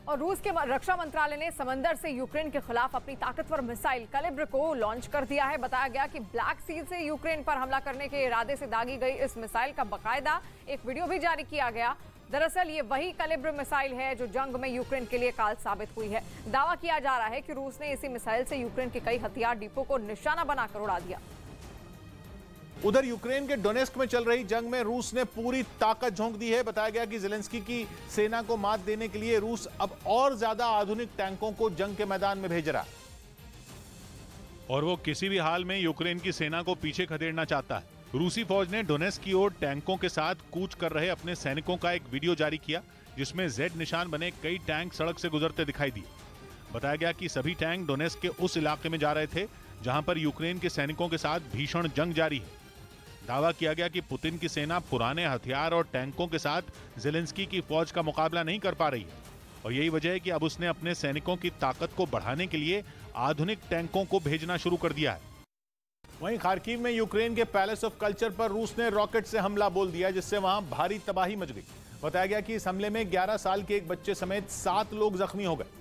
और रूस के रक्षा मंत्रालय ने समंदर से यूक्रेन के खिलाफ अपनी ताकतवर मिसाइल कैलिब्र को लॉन्च कर दिया है। बताया गया कि ब्लैक सी से यूक्रेन पर हमला करने के इरादे से दागी गई इस मिसाइल का बाकायदा एक वीडियो भी जारी किया गया। दरअसल ये वही कैलिब्र मिसाइल है जो जंग में यूक्रेन के लिए काल साबित हुई है। दावा किया जा रहा है कि रूस ने इसी मिसाइल से यूक्रेन के कई हथियार डिपो को निशाना बनाकर उड़ा दिया। उधर यूक्रेन के डोनेस्क में चल रही जंग में रूस ने पूरी ताकत झोंक दी है। बताया गया कि ज़ेलेंस्की की सेना को मात देने के लिए रूस अब और ज्यादा आधुनिक टैंकों को जंग के मैदान में भेज रहा है और वो किसी भी हाल में यूक्रेन की सेना को पीछे खदेड़ना चाहता है। रूसी फौज ने डोनेस्क की ओर टैंकों के साथ कूच कर रहे अपने सैनिकों का एक वीडियो जारी किया, जिसमें जेड निशान बने कई टैंक सड़क से गुजरते दिखाई दिए। बताया गया कि सभी टैंक डोनेस्क के उस इलाके में जा रहे थे जहां पर यूक्रेन के सैनिकों के साथ भीषण जंग जारी है। दावा किया गया कि पुतिन की सेना पुराने हथियार और टैंकों के साथ ज़ेलेंस्की की फौज का मुकाबला नहीं कर पा रही है और यही वजह है कि अब उसने अपने सैनिकों की ताकत को बढ़ाने के लिए आधुनिक टैंकों को भेजना शुरू कर दिया है। वहीं खार्किव में यूक्रेन के पैलेस ऑफ कल्चर पर रूस ने रॉकेट से हमला बोल दिया, जिससे वहां भारी तबाही मच गई। बताया गया कि इस हमले में 11 साल के एक बच्चे समेत 7 लोग जख्मी हो गए।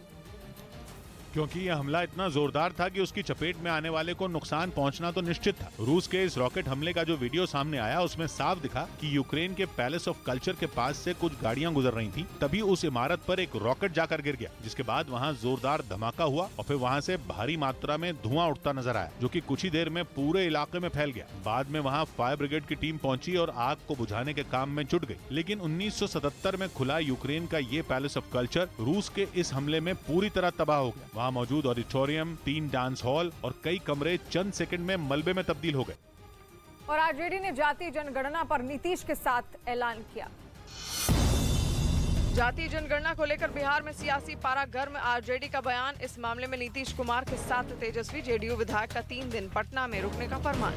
क्योंकि यह हमला इतना जोरदार था कि उसकी चपेट में आने वाले को नुकसान पहुंचना तो निश्चित था। रूस के इस रॉकेट हमले का जो वीडियो सामने आया उसमें साफ दिखा कि यूक्रेन के पैलेस ऑफ कल्चर के पास से कुछ गाड़ियां गुजर रही थी, तभी उस इमारत पर एक रॉकेट जाकर गिर गया, जिसके बाद वहां जोरदार धमाका हुआ और फिर वहां से भारी मात्रा में धुआं उठता नजर आया, जो कि कुछ ही देर में पूरे इलाके में फैल गया। बाद में वहां फायर ब्रिगेड की टीम पहुंची और आग को बुझाने के काम में जुट गई, लेकिन 1977 में खुला यूक्रेन का ये पैलेस ऑफ कल्चर रूस के इस हमले में पूरी तरह तबाह हो गया। वहां मौजूद ऑडिटोरियम, 3 डांस हॉल और कई कमरे चंद सेकंड में मलबे में तब्दील हो गए। और आरजेडी ने जातीय जनगणना पर नीतीश के साथ ऐलान किया। जातीय जनगणना को लेकर बिहार में सियासी पारा गर्म। आरजेडी का बयान, इस मामले में नीतीश कुमार के साथ तेजस्वी जेडीयू विधायक का 3 दिन पटना में रुकने का फरमान।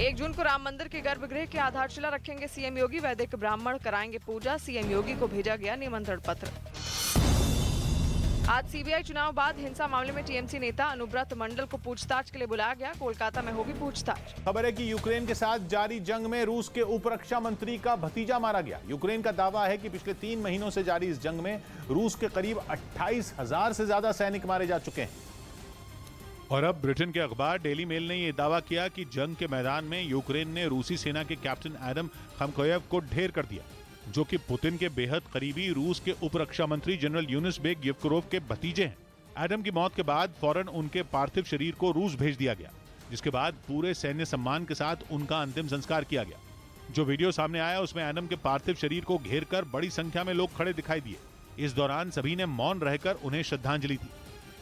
1 जून को राम मंदिर के गर्भगृह की आधारशिला रखेंगे सीएम योगी, वैदिक ब्राह्मण कराएंगे पूजा। सीएम योगी को भेजा गया निमंत्रण पत्र। आज सीबीआई चुनाव बाद हिंसा मामले में टीएमसी नेता अनुव्रत मंडल को पूछताछ के लिए बुलाया गया। कोलकाता में होगी पूछताछ। खबर है कि यूक्रेन के साथ जारी जंग में रूस के उप रक्षा मंत्री का भतीजा मारा गया। यूक्रेन का दावा है कि पिछले 3 महीनों से जारी इस जंग में रूस के करीब 28,000 से ज्यादा सैनिक मारे जा चुके हैं। और अब ब्रिटेन के अखबार डेली मेल ने यह दावा किया कि जंग के मैदान में यूक्रेन ने रूसी सेना के कैप्टन एडम खामकोयेव को ढेर कर दिया, जो कि पुतिन के बेहद करीबी रूस के उप रक्षा मंत्री जनरल यूनुस बेग येवकोरोव के भतीजे हैं। एडम की मौत के बाद फौरन उनके पार्थिव शरीर को रूस भेज दिया गया, जिसके बाद पूरे सैन्य सम्मान के साथ उनका अंतिम संस्कार किया गया। जो वीडियो सामने आया उसमें एडम के पार्थिव शरीर को घेरकर बड़ी संख्या में लोग खड़े दिखाई दिए। इस दौरान सभी ने मौन रहकर उन्हें श्रद्धांजलि दी।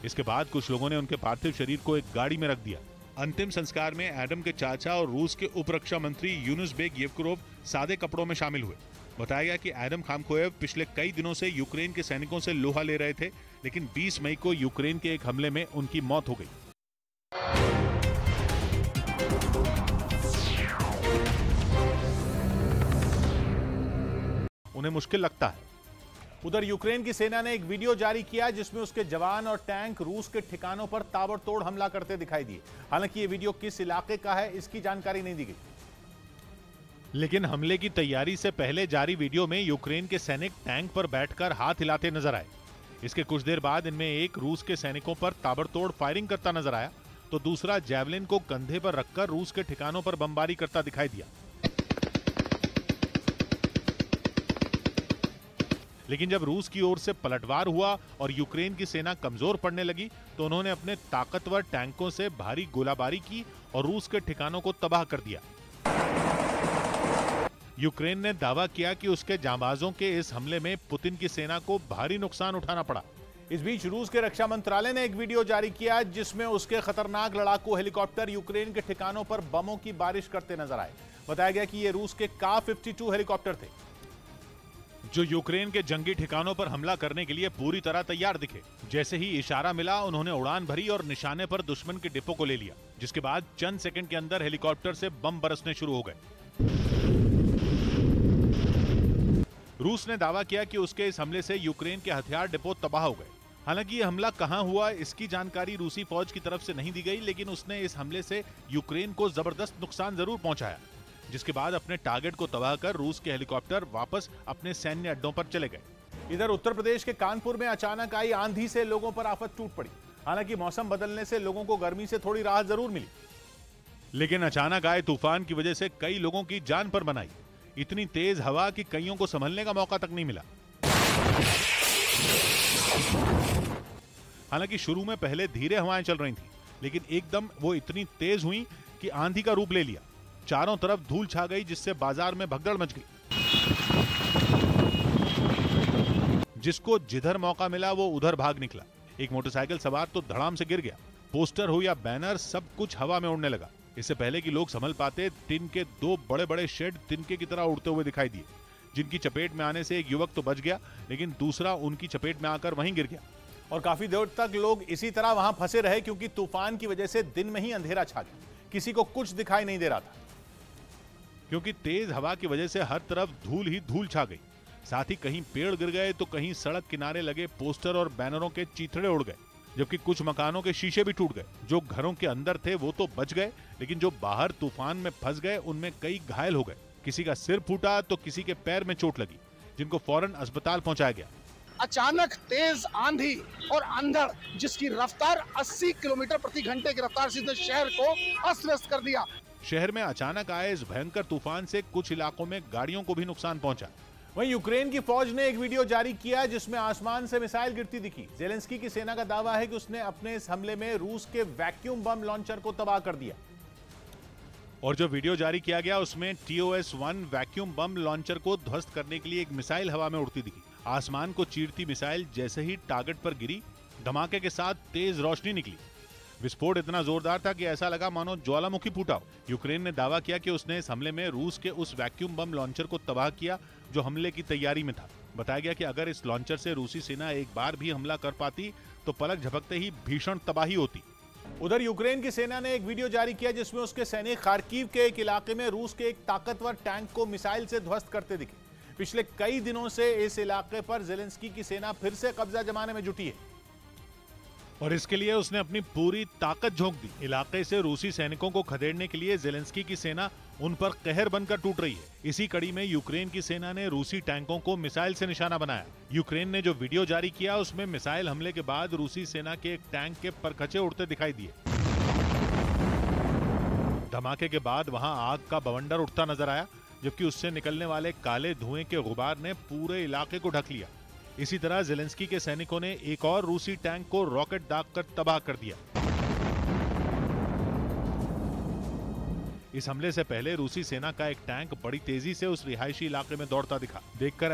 इसके बाद कुछ लोगों ने उनके पार्थिव शरीर को एक गाड़ी में रख दिया। अंतिम संस्कार में एडम के चाचा और रूस के उप रक्षा मंत्री यूनुस बेग येवकोरोव सादे कपड़ों में शामिल हुए। बताया गया कि एडम खामकोयेव पिछले कई दिनों से यूक्रेन के सैनिकों से लोहा ले रहे थे, लेकिन 20 मई को यूक्रेन के एक हमले में उनकी मौत हो गई। उन्हें मुश्किल लगता है। उधर यूक्रेन की सेना ने एक वीडियो जारी किया जिसमें उसके जवान और टैंक रूस के ठिकानों पर ताबड़तोड़ हमला करते दिखाई दिए। हालांकि ये वीडियो किस इलाके का है इसकी जानकारी नहीं दी गई, लेकिन हमले की तैयारी से पहले जारी वीडियो में यूक्रेन के सैनिक टैंक पर बैठकर हाथ हिलाते नजर आए। इसके कुछ देर बाद इनमें एक रूस के सैनिकों पर ताबड़तोड़ फायरिंग करता नजर आया, तो दूसरा जैवलिन को कंधे पर रखकर रूस के ठिकानों पर बमबारी करता दिखाई दिया। लेकिन जब रूस की ओर से पलटवार हुआ और यूक्रेन की सेना कमजोर पड़ने लगी, तो उन्होंने अपने ताकतवर टैंकों से भारी गोलाबारी की और रूस के ठिकानों को तबाह कर दिया। यूक्रेन ने दावा किया कि उसके जांबाजों के इस हमले में पुतिन की सेना को भारी नुकसान उठाना पड़ा। इस बीच रूस के रक्षा मंत्रालय ने एक वीडियो जारी किया जिसमें उसके खतरनाक लड़ाकू हेलीकॉप्टर यूक्रेन के ठिकानों पर बमों की बारिश करते नजर आए। बताया गया कि ये रूस के का-52 हेलीकॉप्टर थे, जो यूक्रेन के जंगी ठिकानों पर हमला करने के लिए पूरी तरह तैयार दिखे। जैसे ही इशारा मिला उन्होंने उड़ान भरी और निशाने पर दुश्मन के डिपो को ले लिया, जिसके बाद चंद सेकंड के अंदर हेलीकॉप्टर से बम बरसने शुरू हो गए। रूस ने दावा किया कि उसके इस हमले से यूक्रेन के हथियार डिपो तबाह हो गए। हालांकि यह हमला कहां हुआ इसकी जानकारी रूसी फौज की तरफ से नहीं दी गई, लेकिन उसने इस हमले से यूक्रेन को जबरदस्त नुकसान जरूर पहुंचाया, जिसके बाद अपने टारगेट को तबाह कर रूस के हेलीकॉप्टर वापस अपने सैन्य अड्डों पर चले गए। इधर उत्तर प्रदेश के कानपुर में अचानक आई आंधी से लोगों पर आफत टूट पड़ी। हालांकि मौसम बदलने से लोगों को गर्मी से थोड़ी राहत जरूर मिली, लेकिन अचानक आए तूफान की वजह से कई लोगों की जान पर बनाई। इतनी तेज हवा कि कईयों को संभलने का मौका तक नहीं मिला। हालांकि शुरू में पहले धीरे हवाएं चल रही थी, लेकिन एकदम वो इतनी तेज हुई कि आंधी का रूप ले लिया। चारों तरफ धूल छा गई, जिससे बाजार में भगदड़ मच गई। जिसको जिधर मौका मिला वो उधर भाग निकला। एक मोटरसाइकिल सवार तो धड़ाम से गिर गया। पोस्टर हो या बैनर, सब कुछ हवा में उड़ने लगा। इससे पहले कि लोग संभल पाते, टिन के 2 बड़े बड़े शेड तिनके की तरह उड़ते हुए दिखाई दिए, जिनकी चपेट में आने से एक युवक तो बच गया, लेकिन दूसरा उनकी चपेट में आकर वहीं गिर गया। और काफी देर तक लोग इसी तरह वहां फंसे रहे, क्योंकि तूफान की वजह से दिन में ही अंधेरा छा गया। किसी को कुछ दिखाई नहीं दे रहा था, क्योंकि तेज हवा की वजह से हर तरफ धूल ही धूल छा गई। साथ ही कहीं पेड़ गिर गए तो कहीं सड़क किनारे लगे पोस्टर और बैनरों के चीथड़े उड़ गए, जबकि कुछ मकानों के शीशे भी टूट गए। जो घरों के अंदर थे वो तो बच गए, लेकिन जो बाहर तूफान में फंस गए उनमें कई घायल हो गए। किसी का सिर फूटा तो किसी के पैर में चोट लगी, जिनको फौरन अस्पताल पहुंचाया गया। अचानक तेज आंधी और अंधड़, जिसकी रफ्तार 80 किलोमीटर प्रति घंटे की रफ्तार से शहर को अस्त व्यस्त कर दिया। शहर में अचानक आए इस भयंकर तूफान से कुछ इलाकों में गाड़ियों को भी नुकसान पहुंचा। वहीं यूक्रेन की फौज ने एक वीडियो जारी किया जिसमें आसमान से मिसाइल गिरती दिखी। जेलेंस्की की सेना का दावा है कि उसने अपने इस हमले में रूस के वैक्यूम बम लॉन्चर को तबाह कर दिया। और जो वीडियो जारी किया गया उसमें TOS-1 वैक्यूम बम लॉन्चर को ध्वस्त करने के लिए एक मिसाइल हवा में उड़ती दिखी। आसमान को चीरती मिसाइल जैसे ही टारगेट पर गिरी, धमाके के साथ तेज रोशनी निकली। विस्फोट इतना जोरदार था कि ऐसा लगा मानो ज्वालामुखी फूटा हो। यूक्रेन ने दावा किया कि उसने इस हमले में रूस के उस वैक्यूम बम लॉन्चर को तबाह किया जो हमले की तैयारी में था। बताया गया कि अगर इस लॉन्चर से रूसी सेना एक बार भी हमला कर पाती तो पलक झपकते ही भीषण तबाही होती। उधर यूक्रेन की सेना ने एक वीडियो जारी किया जिसमें उसके सैनिक खार्किव के एक इलाके में रूस के एक ताकतवर टैंक को मिसाइल से ध्वस्त करते दिखे। पिछले कई दिनों से इस इलाके पर जेलेंस्की की सेना फिर से कब्जा जमाने में जुटी है और इसके लिए उसने अपनी पूरी ताकत झोंक दी। इलाके से रूसी सैनिकों को खदेड़ने के लिए जेलेंस्की की सेना उन पर कहर बनकर टूट रही है। इसी कड़ी में यूक्रेन की सेना ने रूसी टैंकों को मिसाइल से निशाना बनाया। यूक्रेन ने जो वीडियो जारी किया उसमें मिसाइल हमले के बाद रूसी सेना के एक टैंक के परखचे उड़ते दिखाई दिए। धमाके के बाद वहां आग का बवंडर उठता नजर आया, जबकि उससे निकलने वाले काले धुएं के गुबार ने पूरे इलाके को ढक लिया। इसी तरह जेलेंस्की के सैनिकों ने एक और रूसी टैंक को रॉकेट दागकर तबाह कर दिया। इस हमले से पहले रूसी सेना का एक टैंक बड़ी तेजी से उस रिहायशी इलाके में दौड़ता दिखा। देखकर